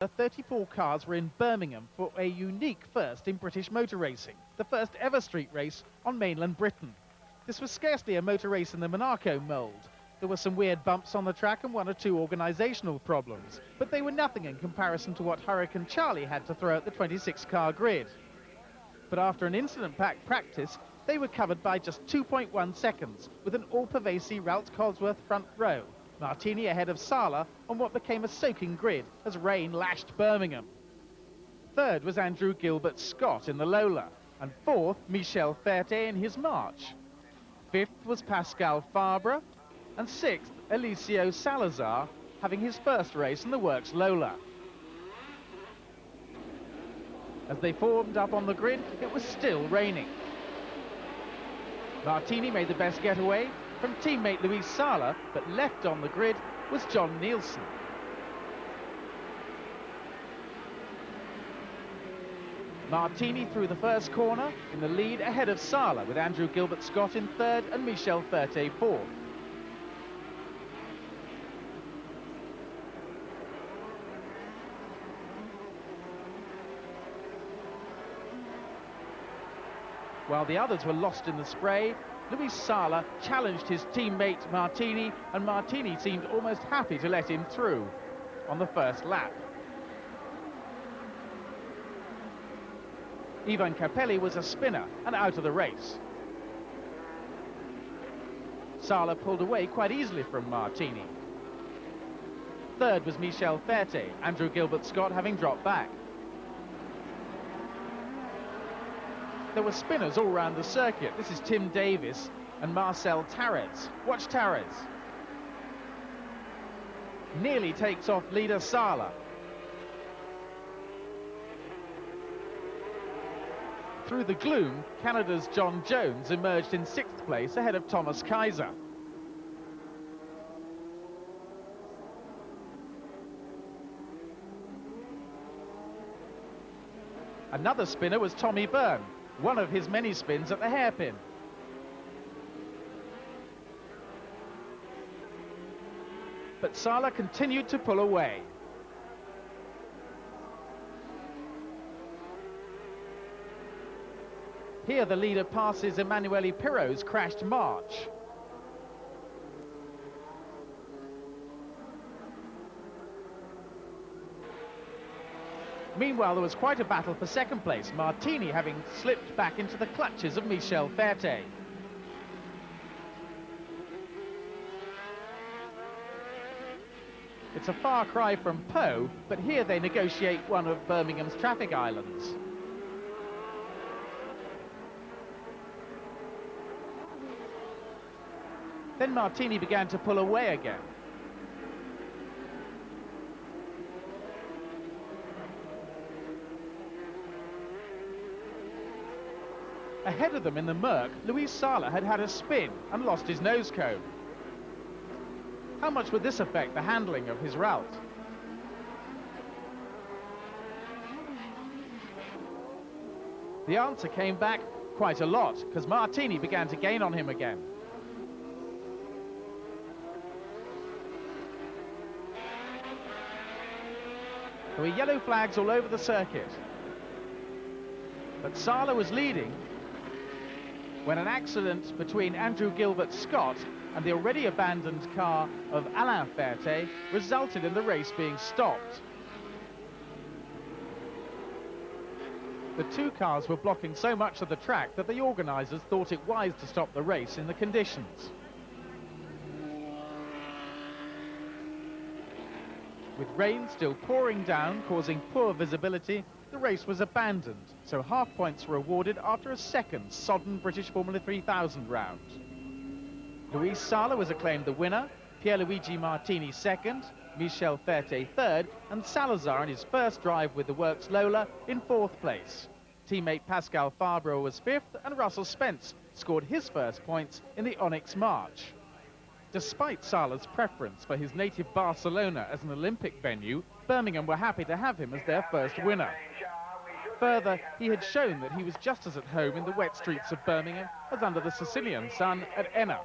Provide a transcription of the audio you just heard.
The 34 cars were in Birmingham for a unique first in British motor racing, the first ever street race on mainland Britain. This was scarcely a motor race in the Monaco mould. There were some weird bumps on the track and one or two organisational problems, but they were nothing in comparison to what Hurricane Charlie had to throw at the 26-car grid. But after an incident-packed practice, they were covered by just 2.1 seconds, with an all-pervasive Ralph Cosworth front row. Martini ahead of Sala on what became a soaking grid as rain lashed Birmingham. Third was Andrew Gilbert Scott in the Lola, and fourth, Michel Ferté in his March. Fifth was Pascal Fabre, and sixth, Eliseo Salazar, having his first race in the Works Lola. As they formed up on the grid, it was still raining. Martini made the best getaway from teammate Luis Sala, but left on the grid was John Nielsen. Martini through the first corner in the lead ahead of Sala, with Andrew Gilbert Scott in third and Michel Ferté fourth. While the others were lost in the spray, Luis Sala challenged his teammate Martini, and Martini seemed almost happy to let him through on the first lap. Ivan Capelli was a spinner and out of the race. Sala pulled away quite easily from Martini. Third was Michel Ferté, Andrew Gilbert Scott having dropped back. There were spinners all round the circuit. This is Tim Davis and Marcel Tarez. Watch Tarez. Nearly takes off leader Sala. Through the gloom, Canada's John Jones emerged in sixth place ahead of Thomas Kaiser. Another spinner was Tommy Byrne, one of his many spins at the hairpin. But Sala continued to pull away. Here the leader passes Emanuele Pirro's crashed March. Meanwhile, there was quite a battle for second place, Martini having slipped back into the clutches of Michel Ferté. It's a far cry from Po, but here they negotiate one of Birmingham's traffic islands. Then Martini began to pull away again. Ahead of them in the murk, Luis Sala had had a spin and lost his nose cone. How much would this affect the handling of his route? The answer came back quite a lot, because Martini began to gain on him again. There were yellow flags all over the circuit. But Sala was leading when an accident between Andrew Gilbert Scott and the already abandoned car of Alain Ferté resulted in the race being stopped. The two cars were blocking so much of the track that the organisers thought it wise to stop the race in the conditions. With rain still pouring down, causing poor visibility, the race was abandoned, so half points were awarded after a second sodden British Formula 3000 round. Luis Sala was acclaimed the winner, Pierluigi Martini second, Michel Ferté third, and Salazar in his first drive with the Works Lola in fourth place. Teammate Pascal Fabre was fifth, and Russell Spence scored his first points in the Onyx March. Despite Sala's preference for his native Barcelona as an Olympic venue, Birmingham were happy to have him as their first winner. Further, he had shown that he was just as at home in the wet streets of Birmingham as under the Sicilian sun at Enna.